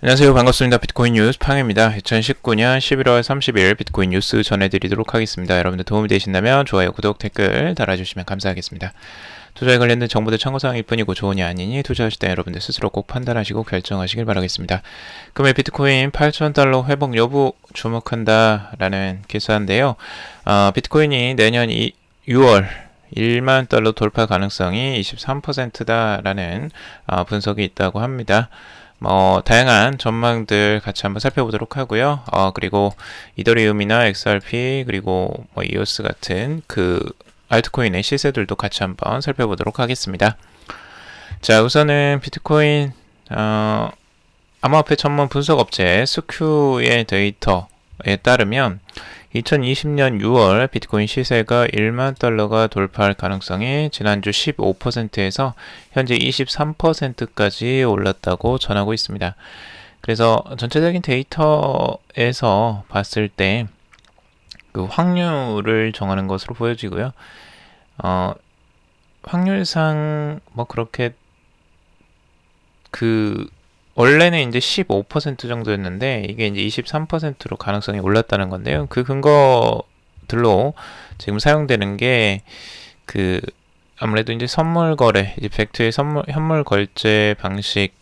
안녕하세요. 반갑습니다. 비트코인 뉴스 팡입니다. 2019년 11월 30일 비트코인 뉴스 전해드리도록 하겠습니다. 여러분들 도움이 되신다면 좋아요, 구독, 댓글 달아주시면 감사하겠습니다. 투자에 관련된 정보들 참고사항일 뿐이고 좋으니 아니니 투자하실 때 여러분들 스스로 꼭 판단하시고 결정하시길 바라겠습니다. 금일 비트코인 8,000달러 회복 여부 주목한다라는 기사인데요. 비트코인이 내년 6월 1만 달러 돌파 가능성이 23%다라는 분석이 있다고 합니다. 다양한 전망들 같이 한번 살펴보도록 하고요. 그리고 이더리움이나 XRP 그리고 EOS 같은 알트코인의 시세들도 같이 한번 살펴보도록 하겠습니다. 자, 우선은 비트코인 암호화폐 전문 분석 업체 스큐의 데이터에 따르면 2020년 6월 비트코인 시세가 1만 달러가 돌파할 가능성이 지난주 15%에서 현재 23%까지 올랐다고 전하고 있습니다. 그래서 전체적인 데이터에서 봤을 때 그 확률을 정하는 것으로 보여지고요. 확률상 그렇게 원래는 이제 15% 정도였는데 이게 이제 23%로 가능성이 올랐다는 건데요. 그 근거들로 지금 사용되는 게 아무래도 이제 선물 거래, 이제 벡트의 현물 결제 방식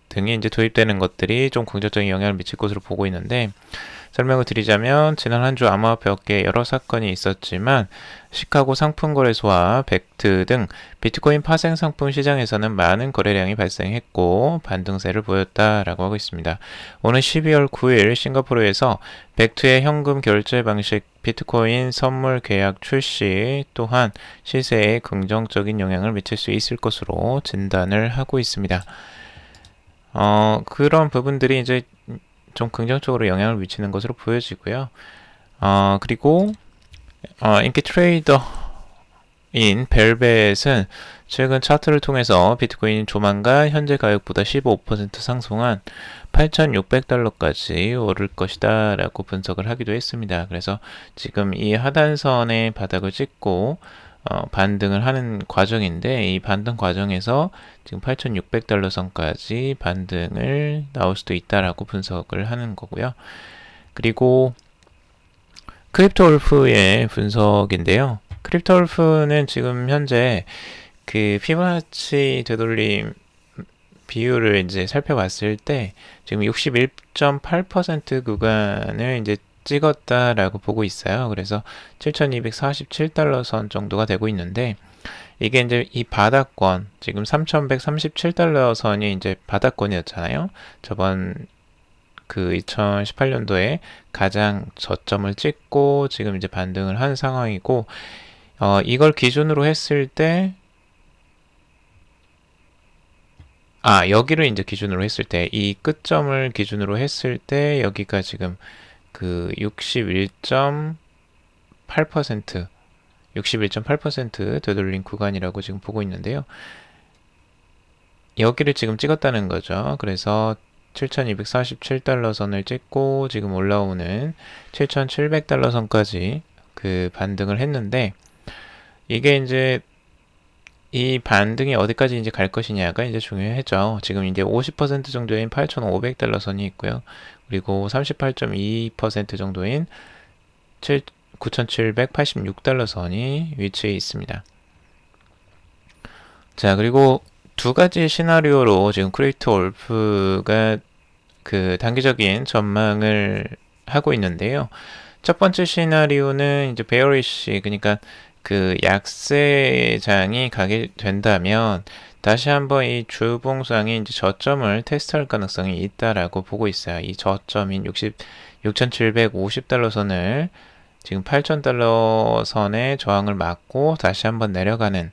등이 이제 도입되는 것들이 좀 긍정적인 영향을 미칠 것으로 보고 있는데, 설명을 드리자면 지난 한 주 암호화폐 업계에 여러 사건이 있었지만 시카고 상품거래소와 벡트 등 비트코인 파생 상품 시장에서는 많은 거래량이 발생했고 반등세를 보였다라고 하고 있습니다. 오늘 12월 9일 싱가포르에서 벡트의 현금 결제 방식 비트코인 선물 계약 출시 또한 시세에 긍정적인 영향을 미칠 수 있을 것으로 진단을 하고 있습니다. 그런 부분들이 이제 좀 긍정적으로 영향을 미치는 것으로 보여지고요. 그리고 인기 트레이더인 벨벳은 최근 차트를 통해서 비트코인이 조만간 현재 가격보다 15% 상승한 8,600달러까지 오를 것이다 라고 분석을 하기도 했습니다. 그래서 지금 이 하단선의 바닥을 찍고 반등을 하는 과정인데, 이 반등 과정에서 지금 8,600달러 선까지 반등을 나올 수도 있다라고 분석을 하는 거고요. 그리고 크립토울프의 분석인데요. 크립토울프는 지금 현재 피보나치 되돌림 비율을 이제 살펴봤을 때 지금 61.8% 구간을 이제 찍었다라고 보고 있어요. 그래서 7,247달러 선 정도가 되고 있는데, 이게 이제 이 바닥권, 지금 3,137달러 선이 이제 바닥권이었잖아요. 저번 2018년도에 가장 저점을 찍고 지금 이제 반등을 한 상황이고, 이걸 기준으로 했을 때 여기를 이제 기준으로 했을 때, 이 끝점을 기준으로 했을 때 여기가 지금 61.8% 되돌린 구간이라고 지금 보고 있는데요. 여기를 지금 찍었다는 거죠. 그래서 7,247달러 선을 찍고 지금 올라오는 7,700달러 선까지 반등을 했는데, 이게 이제 이 반등이 어디까지 이제 갈 것이냐가 이제 중요하죠. 지금 이제 50% 정도인 8,500달러 선이 있고요. 그리고 38.2% 정도인 9,786달러 선이 위치해 있습니다. 자, 그리고 두 가지 시나리오로 지금 크립토울프가 단기적인 전망을 하고 있는데요. 첫 번째 시나리오는 이제 베어리시, 그러니까 약세장이 가게 된다면 다시 한번 이 주봉상이 이제 저점을 테스트할 가능성이 있다라고 보고 있어요. 이 저점인 6,750달러 선을 지금 8,000달러 선의 저항을 맞고 다시 한번 내려가는,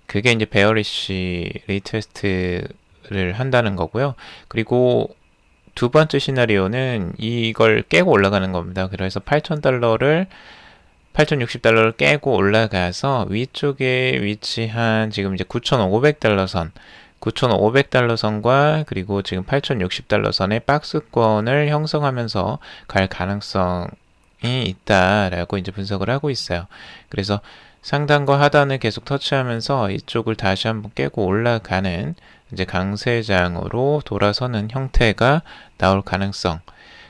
그게 이제 베어리시 리테스트를 한다는 거고요. 그리고 두 번째 시나리오는 이걸 깨고 올라가는 겁니다. 그래서 8,060달러를 깨고 올라가서 위쪽에 위치한 지금 이제 9,500달러 선, 9,500달러 선과 그리고 지금 8,060달러 선의 박스권을 형성하면서 갈 가능성이 있다라고 이제 분석을 하고 있어요. 그래서 상단과 하단을 계속 터치하면서 이쪽을 다시 한번 깨고 올라가는 이제 강세장으로 돌아서는 형태가 나올 가능성.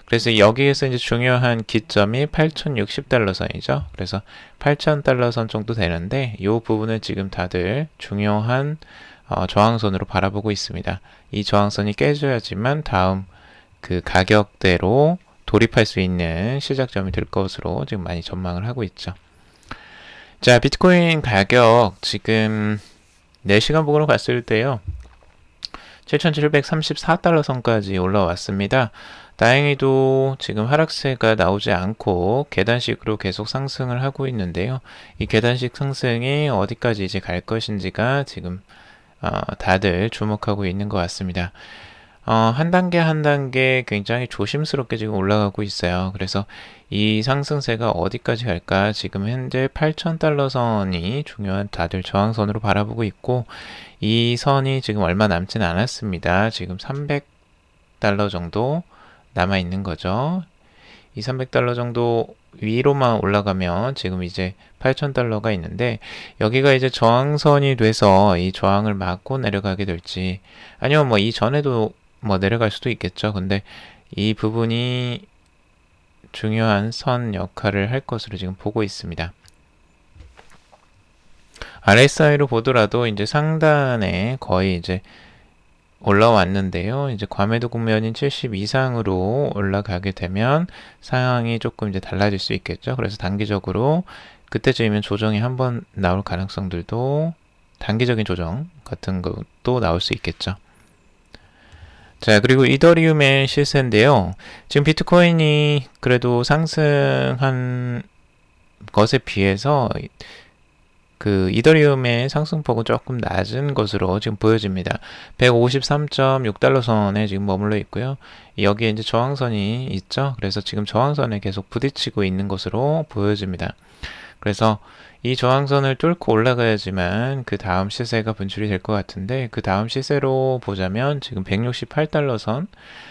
그래서 여기에서 이제 중요한 기점이 8,060달러 선이죠. 그래서 8,000달러 선 정도 되는데 이 부분을 지금 다들 중요한 저항선으로 바라보고 있습니다. 이 저항선이 깨져야지만 다음 그 가격대로 돌입할 수 있는 시작점이 될 것으로 지금 많이 전망을 하고 있죠. 자, 비트코인 가격 지금 4시간 봉으로 봤을 때요. 7,734달러 선까지 올라왔습니다. 다행히도 지금 하락세가 나오지 않고 계단식으로 계속 상승을 하고 있는데요. 이 계단식 상승이 어디까지 이제 갈 것인지가 지금 다들 주목하고 있는 것 같습니다. 한 단계 한 단계 굉장히 조심스럽게 지금 올라가고 있어요. 그래서 이 상승세가 어디까지 갈까? 지금 현재 8,000달러 선이 중요한 다들 저항선으로 바라보고 있고 이 선이 지금 얼마 남지는 않았습니다. 지금 300달러 정도 남아 있는 거죠. 이 300달러 정도 위로만 올라가면 지금 이제 8,000달러가 있는데 여기가 이제 저항선이 돼서 이 저항을 막고 내려가게 될지 아니면 뭐 이전에도 뭐 내려갈 수도 있겠죠. 근데 이 부분이 중요한 선 역할을 할 것으로 지금 보고 있습니다. RSI로 보더라도 이제 상단에 거의 이제 올라왔는데요. 이제 과매도 국면인 70 이상으로 올라가게 되면 상황이 조금 이제 달라질 수 있겠죠. 그래서 단기적으로 그때쯤이면 조정이 한번 나올 가능성들도 단기적인 조정 같은 것도 나올 수 있겠죠. 자, 그리고 이더리움의 시세인데요. 지금 비트코인이 그래도 상승한 것에 비해서 그 이더리움의 상승폭은 조금 낮은 것으로 지금 보여집니다. 153.6달러 선에 지금 머물러 있고요. 여기에 이제 저항선이 있죠. 그래서 지금 저항선에 계속 부딪히고 있는 것으로 보여집니다. 그래서 이 저항선을 뚫고 올라가야지만 그 다음 시세가 분출이 될 것 같은데 그 다음 시세로 보자면 지금 168달러 선,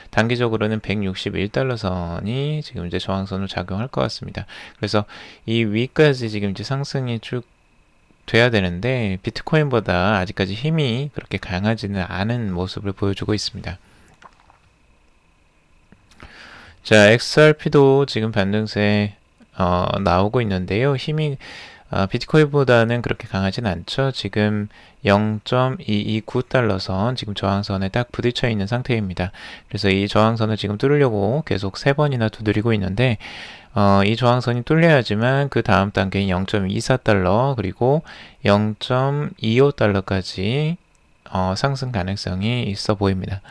단기적으로는 161달러 선이 지금 이제 저항선으로 작용할 것 같습니다. 그래서 이 위까지 지금 이제 상승이 쭉 돼야 되는데 비트코인보다 아직까지 힘이 그렇게 강하지는 않은 모습을 보여주고 있습니다. 자, XRP도 지금 반등세 나오고 있는데요. 힘이 비트코인보다는 그렇게 강하진 않죠. 지금 0.229달러 선 지금 저항선에 딱 부딪혀 있는 상태입니다. 그래서 이 저항선을 지금 뚫으려고 계속 3번이나 두드리고 있는데 이 저항선이 뚫려야지만 그 다음 단계인 0.24달러 그리고 0.25달러까지 상승 가능성이 있어 보입니다.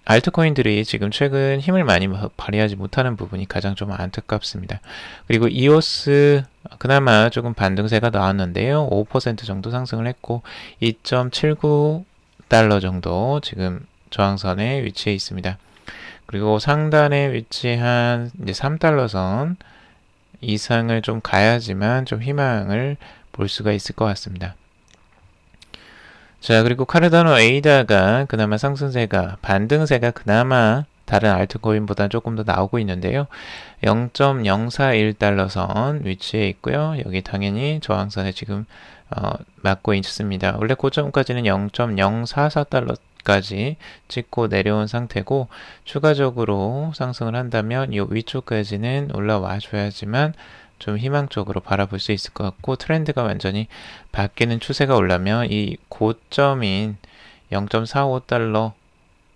알트코인들이 지금 최근 힘을 많이 발휘하지 못하는 부분이 가장 좀 안타깝습니다. 그리고 이오스 그나마 조금 반등세가 나왔는데요. 5% 정도 상승을 했고 2.79달러 정도 지금 저항선에 위치해 있습니다. 그리고 상단에 위치한 이제 3달러 선 이상을 좀 가야지만 좀 희망을 볼 수가 있을 것 같습니다. 자, 그리고 카르다노 에이다가 그나마 상승세가 반등세가 그나마 다른 알트코인보다 조금 더 나오고 있는데요. 0.041달러 선 위치에 있고요. 여기 당연히 저항선에 지금 맞고 있습니다. 원래 고점까지는 0.044달러까지 찍고 내려온 상태고 추가적으로 상승을 한다면 이 위쪽까지는 올라와 줘야지만 좀 희망적으로 바라볼 수 있을 것 같고 트렌드가 완전히 바뀌는 추세가 오려면 이 고점인 0.45달러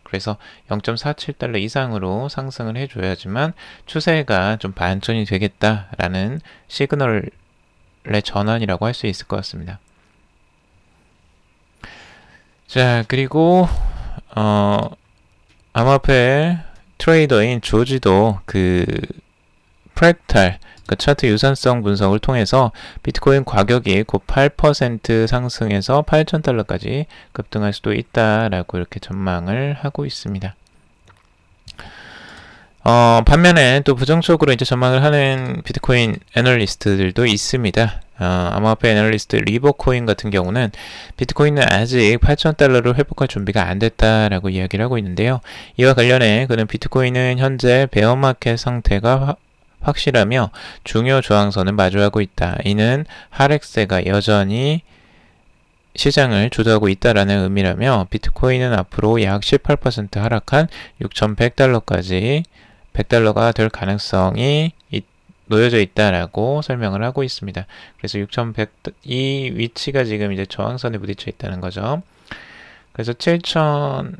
그래서 0.47달러 이상으로 상승을 해줘야지만 추세가 좀 반전이 되겠다라는 시그널의 전환이라고 할 수 있을 것 같습니다. 자, 그리고 암호화폐 트레이더인 조지도 그 프랙탈 그 차트 유산성 분석을 통해서 비트코인 가격이 곧 8% 상승해서 8,000달러까지 급등할 수도 있다라고 이렇게 전망을 하고 있습니다. 반면에 또 부정적으로 이제 전망을 하는 비트코인 애널리스트들도 있습니다. 암호화폐 애널리스트 리버코인 같은 경우는 비트코인은 아직 8,000달러로 회복할 준비가 안 됐다라고 이야기를 하고 있는데요. 이와 관련해 그는 비트코인은 현재 베어마켓 상태가 확실하며 중요 저항선을 마주하고 있다. 이는 하락세가 여전히 시장을 주도하고 있다라는 의미라며 비트코인은 앞으로 약 18% 하락한 6,100달러까지 100달러가 될 가능성이 놓여져 있다라고 설명을 하고 있습니다. 그래서 6,100, 이 위치가 지금 이제 저항선에 부딪혀 있다는 거죠. 그래서 7,000,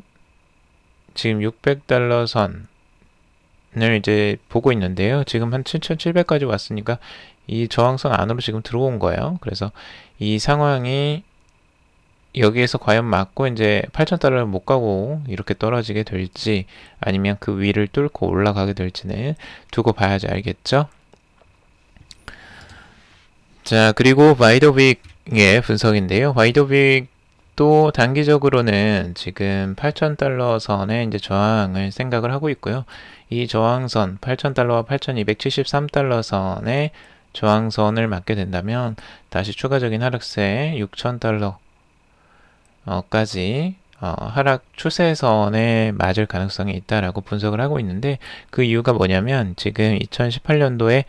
지금 600달러 선을 이제 보고 있는데요. 지금 한 7,700까지 왔으니까 이 저항선 안으로 지금 들어온 거예요. 그래서 이 상황이 여기에서 과연 맞고 이제 8,000달러를 못 가고 이렇게 떨어지게 될지 아니면 그 위를 뚫고 올라가게 될지는 두고 봐야지 알겠죠? 자, 그리고 바이더빅의 분석인데요. 바이더빅도 단기적으로는 지금 8,000달러 선에 이제 저항을 생각을 하고 있고요. 이 저항선 8,000달러와 8,273달러 선에 저항선을 맞게 된다면 다시 추가적인 하락세 6,000달러 까지 하락 추세선에 맞을 가능성이 있다라고 분석을 하고 있는데 그 이유가 뭐냐면 지금 2018년도에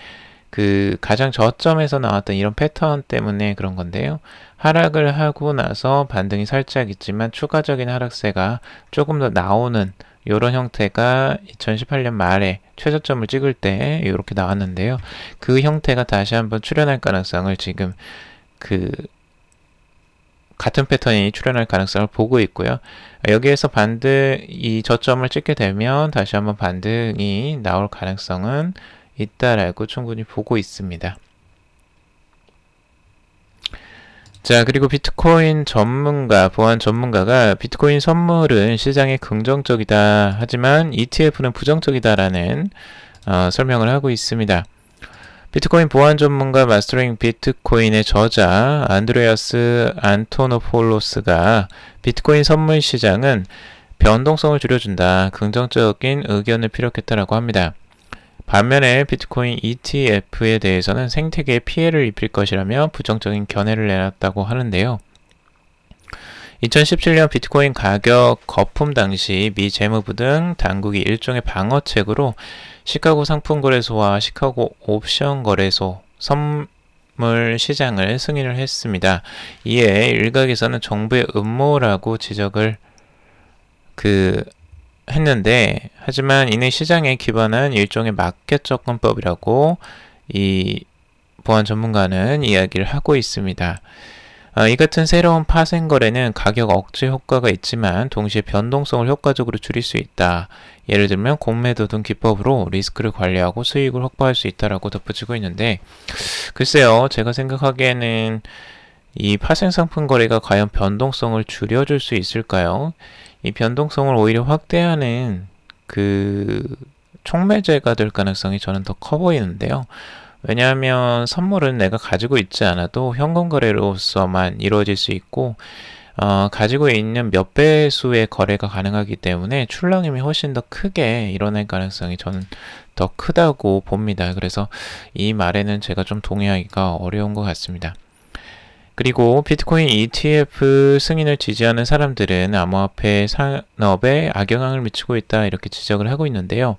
그 가장 저점에서 나왔던 이런 패턴 때문에 그런 건데요. 하락을 하고 나서 반등이 살짝 있지만 추가적인 하락세가 조금 더 나오는 이런 형태가 2018년 말에 최저점을 찍을 때 이렇게 나왔는데요. 그 형태가 다시 한번 출현할 가능성을 지금 그 같은 패턴이 출현할 가능성을 보고 있고요. 여기에서 이 저점을 찍게 되면 다시 한번 반등이 나올 가능성은 있다라고 충분히 보고 있습니다. 자, 그리고 비트코인 전문가, 보안 전문가가 비트코인 선물은 시장에 긍정적이다. 하지만 ETF는 부정적이다라는 설명을 하고 있습니다. 비트코인 보안 전문가 마스터링 비트코인의 저자 안드레아스 안토노폴로스가 비트코인 선물 시장은 변동성을 줄여준다. 긍정적인 의견을 피력했다라고 합니다. 반면에 비트코인 ETF에 대해서는 생태계에 피해를 입힐 것이라며 부정적인 견해를 내놨다고 하는데요. 2017년 비트코인 가격 거품 당시 미 재무부 등 당국이 일종의 방어책으로 시카고 상품거래소와 시카고 옵션거래소 선물 시장을 승인을 했습니다. 이에 일각에서는 정부의 음모라고 지적을 했는데 하지만 이는 시장에 기반한 일종의 마켓 접근법이라고 이 보안 전문가는 이야기를 하고 있습니다. 이 같은 새로운 파생 거래는 가격 억제 효과가 있지만 동시에 변동성을 효과적으로 줄일 수 있다. 예를 들면 공매도 등 기법으로 리스크를 관리하고 수익을 확보할 수 있다라고 덧붙이고 있는데 글쎄요. 제가 생각하기에는 이 파생 상품 거래가 과연 변동성을 줄여줄 수 있을까요? 이 변동성을 오히려 확대하는 촉매제가 될 가능성이 저는 더 커 보이는데요. 왜냐하면 선물은 내가 가지고 있지 않아도 현금 거래로서만 이루어질 수 있고 가지고 있는 몇 배수의 거래가 가능하기 때문에 출렁임이 훨씬 더 크게 일어날 가능성이 저는 더 크다고 봅니다. 그래서 이 말에는 제가 좀 동의하기가 어려운 것 같습니다. 그리고 비트코인 ETF 승인을 지지하는 사람들은 암호화폐 산업에 악영향을 미치고 있다 이렇게 지적을 하고 있는데요.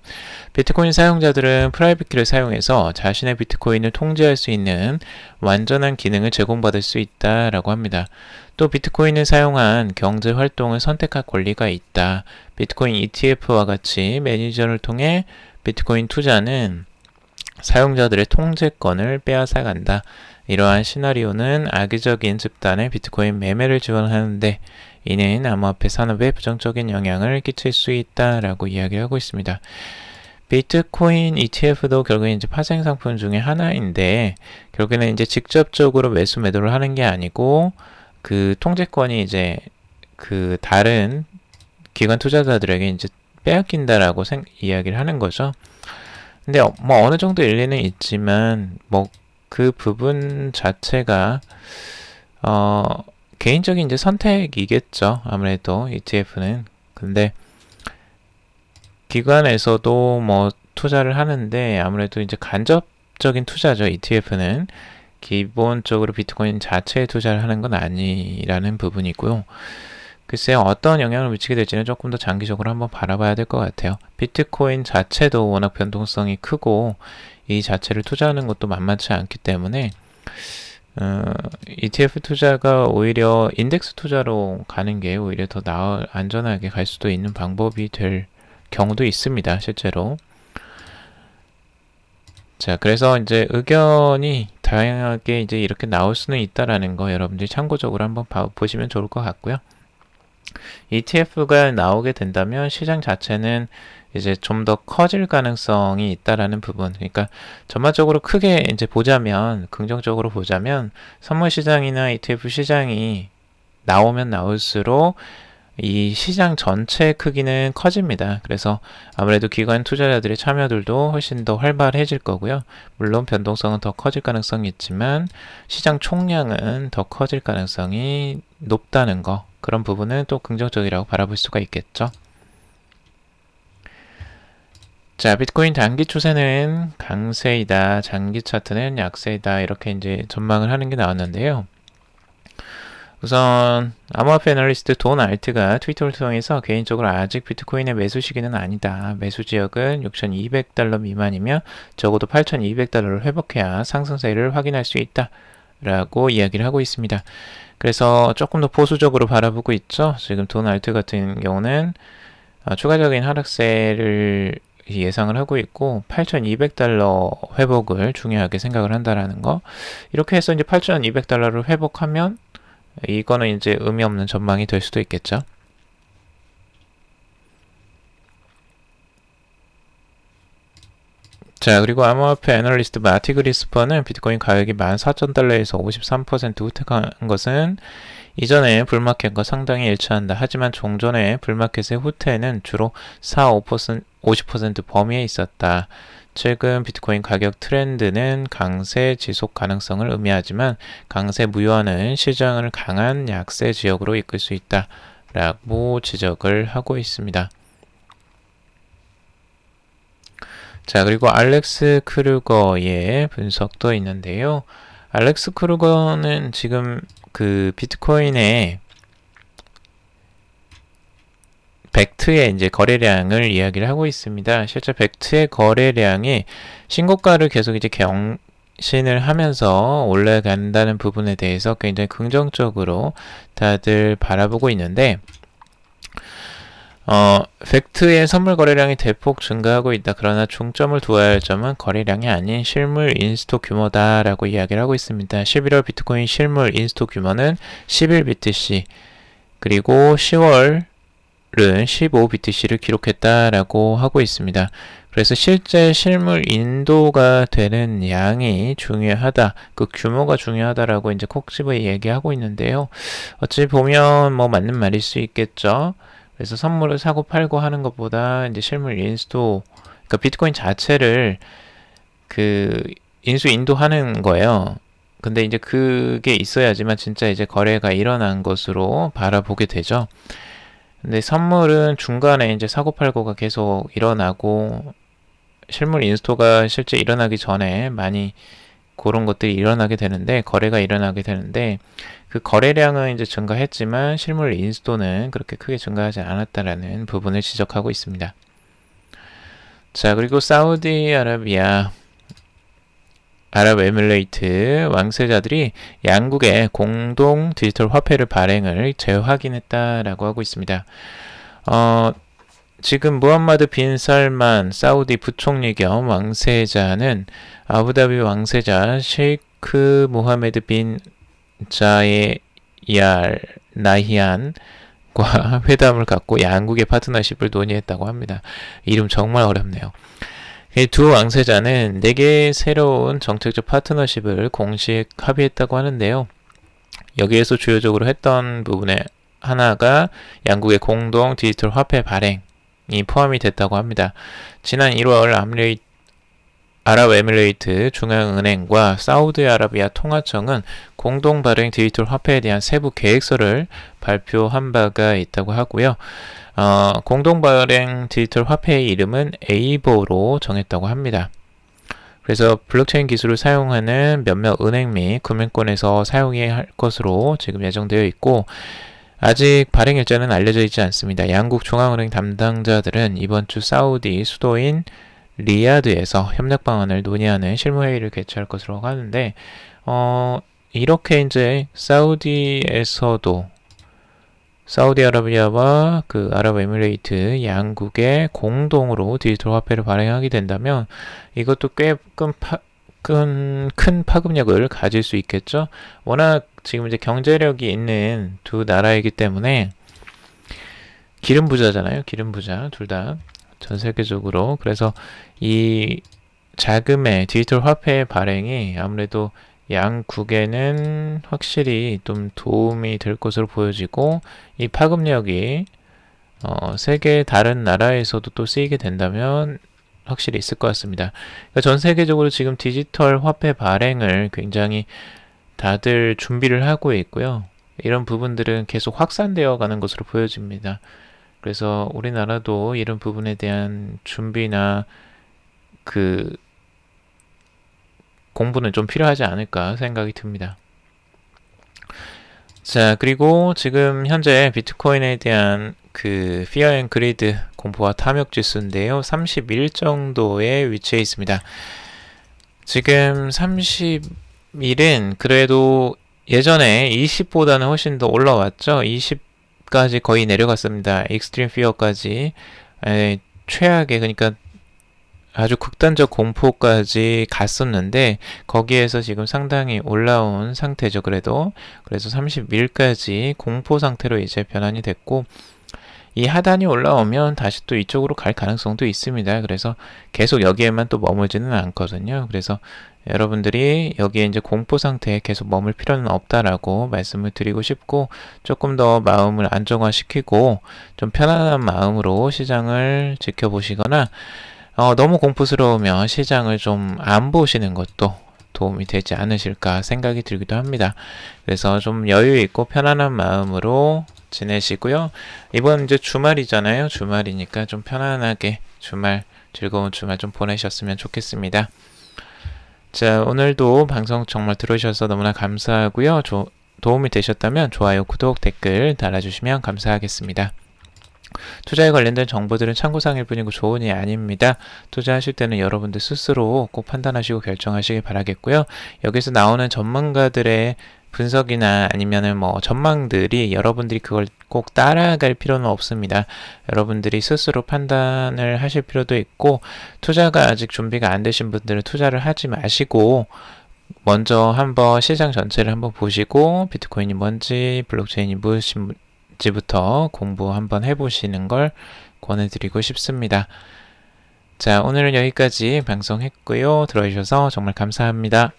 비트코인 사용자들은 프라이빗 키를 사용해서 자신의 비트코인을 통제할 수 있는 완전한 기능을 제공받을 수 있다라고 합니다. 또 비트코인을 사용한 경제 활동을 선택할 권리가 있다. 비트코인 ETF와 같이 매니저를 통해 비트코인 투자는 사용자들의 통제권을 빼앗아간다. 이러한 시나리오는 악의적인 집단의 비트코인 매매를 지원하는데 이는 암호화폐 산업에 부정적인 영향을 끼칠 수 있다라고 이야기하고 있습니다. 비트코인 ETF도 결국엔 이제 파생 상품 중에 하나인데 결국에는 이제 직접적으로 매수 매도를 하는 게 아니고 그 통제권이 이제 다른 기관 투자자들에게 이제 빼앗긴다라고 이야기를 하는 거죠. 근데 뭐 어느 정도 일리는 있지만 그 부분 자체가 개인적인 이제 선택이겠죠. 아무래도 ETF는. 근데 기관에서도 투자를 하는데 아무래도 이제 간접적인 투자죠. ETF는 기본적으로 비트코인 자체에 투자를 하는 건 아니라는 부분이고요. 글쎄요, 어떤 영향을 미치게 될지는 조금 더 장기적으로 한번 바라봐야 될 것 같아요. 비트코인 자체도 워낙 변동성이 크고 이 자체를 투자하는 것도 만만치 않기 때문에 ETF 투자가 오히려 인덱스 투자로 가는 게 오히려 더 안전하게 갈 수도 있는 방법이 될 경우도 있습니다, 실제로. 자, 그래서 이제 의견이 다양하게 이제 이렇게 나올 수는 있다라는 거 여러분들이 참고적으로 한번 보시면 좋을 것 같고요. ETF가 나오게 된다면 시장 자체는 이제 좀 더 커질 가능성이 있다라는 부분. 그러니까 전반적으로 크게 이제 보자면, 긍정적으로 보자면 선물 시장이나 ETF 시장이 나오면 나올수록 이 시장 전체 크기는 커집니다. 그래서 아무래도 기관 투자자들의 참여들도 훨씬 더 활발해질 거고요. 물론 변동성은 더 커질 가능성이 있지만 시장 총량은 더 커질 가능성이 높다는 거, 그런 부분은 또 긍정적이라고 바라볼 수가 있겠죠. 자, 비트코인 단기 추세는 강세이다, 장기 차트는 약세이다, 이렇게 이제 전망을 하는 게 나왔는데요. 우선 암호화폐 애널리스트 돈 알트가 트위터를 통해서 개인적으로 아직 비트코인의 매수 시기는 아니다. 매수 지역은 6,200달러 미만이며 적어도 8,200달러를 회복해야 상승세를 확인할 수 있다 라고 이야기를 하고 있습니다. 그래서 조금 더 보수적으로 바라보고 있죠. 지금 돈 알트 같은 경우는 추가적인 하락세를 예상을 하고 있고 8,200달러 회복을 중요하게 생각을 한다라는 거. 이렇게 해서 이제 8,200달러를 회복하면 이거는 이제 의미 없는 전망이 될 수도 있겠죠. 자, 그리고 암호화폐 애널리스트 마티 그리스퍼는 비트코인 가격이 14,000달러에서 53% 후퇴한 것은 이전의 불마켓과 상당히 일치한다. 하지만 종전의 불마켓의 후퇴는 주로 4-5%, 50% 범위에 있었다. 최근 비트코인 가격 트렌드는 강세 지속 가능성을 의미하지만 강세 무효화는 시장을 강한 약세 지역으로 이끌 수 있다 라고 지적을 하고 있습니다. 자, 그리고 알렉스 크루거의 분석도 있는데요. 알렉스 크루거는 지금 그 비트코인의 벡트의 이제 거래량을 이야기를 하고 있습니다. 실제 벡트의 거래량이 신고가를 계속 이제 경신을 하면서 올라간다는 부분에 대해서 굉장히 긍정적으로 다들 바라보고 있는데, 벡트의 선물 거래량이 대폭 증가하고 있다. 그러나 중점을 두어야 할 점은 거래량이 아닌 실물 인스톡 규모다라고 이야기를 하고 있습니다. 11월 비트코인 실물 인스톡 규모는 11BTC, 그리고 10월은 15BTC를 기록했다라고 하고 있습니다. 그래서 실제 실물 인도가 되는 양이 중요하다, 그 규모가 중요하다라고 이제 콕 집어 얘기하고 있는데요. 어찌 보면 뭐 맞는 말일 수 있겠죠. 그래서 선물을 사고 팔고 하는 것보다 이제 실물 인수도, 그러니까 비트코인 자체를 그 인수 인도하는 거예요. 근데 이제 그게 있어야지만 진짜 이제 거래가 일어난 것으로 바라보게 되죠. 근데 선물은 중간에 이제 사고 팔고가 계속 일어나고 실물 인스토가 실제 일어나기 전에 많이 그런 것들이 일어나게 되는데, 거래가 일어나게 되는데, 그 거래량은 이제 증가했지만 실물 인스토는 그렇게 크게 증가하지 않았다라는 부분을 지적하고 있습니다. 자, 그리고 사우디아라비아, 아랍에미레이트 왕세자들이 양국의 공동 디지털 화폐를 발행을 재확인했다라고 하고 있습니다. 지금 무함마드 빈 살만 사우디 부총리 겸 왕세자는 아부다비 왕세자 셰이크 모하메드 빈 자예얄 나히안과 회담을 갖고 양국의 파트너십을 논의했다고 합니다. 이름 정말 어렵네요. 두 왕세자는 4개의 새로운 정책적 파트너십을 공식 합의했다고 하는데요. 여기에서 주요적으로 했던 부분에 하나가 양국의 공동 디지털 화폐 발행이 포함이 됐다고 합니다. 지난 1월 아랍에미레이트 중앙은행과 사우디아라비아 통화청은 공동 발행 디지털 화폐에 대한 세부 계획서를 발표한 바가 있다고 하고요. 공동 발행 디지털 화폐의 이름은 에이보로 정했다고 합니다. 그래서 블록체인 기술을 사용하는 몇몇 은행 및 금융권에서 사용해야 할 것으로 지금 예정되어 있고, 아직 발행 일자는 알려져 있지 않습니다. 양국 중앙은행 담당자들은 이번 주 사우디 수도인 리야드에서 협력 방안을 논의하는 실무회의를 개최할 것으로 하는데, 이렇게 이제 사우디아라비아와 그 아랍에미레이트 양국의 공동으로 디지털 화폐를 발행하게 된다면 이것도 꽤 큰 파급력을 가질 수 있겠죠. 워낙 지금 이제 경제력이 있는 두 나라이기 때문에 기름 부자잖아요. 기름 부자 둘 다 전 세계적으로. 그래서 이 자금의 디지털 화폐 발행이 아무래도 양국에는 확실히 좀 도움이 될 것으로 보여지고 이 파급력이 세계 다른 나라에서도 또 쓰이게 된다면 확실히 있을 것 같습니다. 그러니까 전 세계적으로 지금 디지털 화폐 발행을 굉장히 다들 준비를 하고 있고요. 이런 부분들은 계속 확산되어 가는 것으로 보여집니다. 그래서 우리나라도 이런 부분에 대한 준비나 그 공부는 좀 필요하지 않을까 생각이 듭니다. 자, 그리고 지금 현재 비트코인에 대한 그 피어 앤 그리드 공포와 탐욕 지수인데요. 31 정도에 위치해 있습니다. 지금 31은 그래도 예전에 20보다는 훨씬 더 올라왔죠. 20까지 거의 내려갔습니다. 익스트림 피어까지 최악의, 그러니까 아주 극단적 공포까지 갔었는데 거기에서 지금 상당히 올라온 상태죠. 그래서 31까지 공포 상태로 이제 변환이 됐고, 이 하단이 올라오면 다시 또 이쪽으로 갈 가능성도 있습니다. 그래서 계속 여기에만 또 머물지는 않거든요. 그래서 여러분들이 여기에 이제 공포 상태에 계속 머물 필요는 없다라고 말씀을 드리고 싶고, 조금 더 마음을 안정화시키고 좀 편안한 마음으로 시장을 지켜보시거나 너무 공포스러우면 시장을 좀 안 보시는 것도 도움이 되지 않으실까 생각이 들기도 합니다. 그래서 좀 여유 있고 편안한 마음으로 지내시고요. 이번 이제 주말이잖아요. 주말이니까 좀 편안하게 즐거운 주말 좀 보내셨으면 좋겠습니다. 자, 오늘도 방송 정말 들어주셔서 너무나 감사하고요. 도움이 되셨다면 좋아요, 구독, 댓글 달아주시면 감사하겠습니다. 투자에 관련된 정보들은 참고사항일 뿐이고 조언이 아닙니다. 투자하실 때는 여러분들 스스로 꼭 판단하시고 결정하시길 바라겠고요. 여기서 나오는 전문가들의 분석이나 아니면은 뭐 전망들이 여러분들이 그걸 꼭 따라갈 필요는 없습니다. 여러분들이 스스로 판단을 하실 필요도 있고, 투자가 아직 준비가 안 되신 분들은 투자를 하지 마시고 먼저 한번 시장 전체를 한번 보시고 비트코인이 뭔지 블록체인이 무엇인지부터 공부 한번 해보시는 걸 권해드리고 싶습니다. 자, 오늘은 여기까지 방송했고요. 들어주셔서 정말 감사합니다.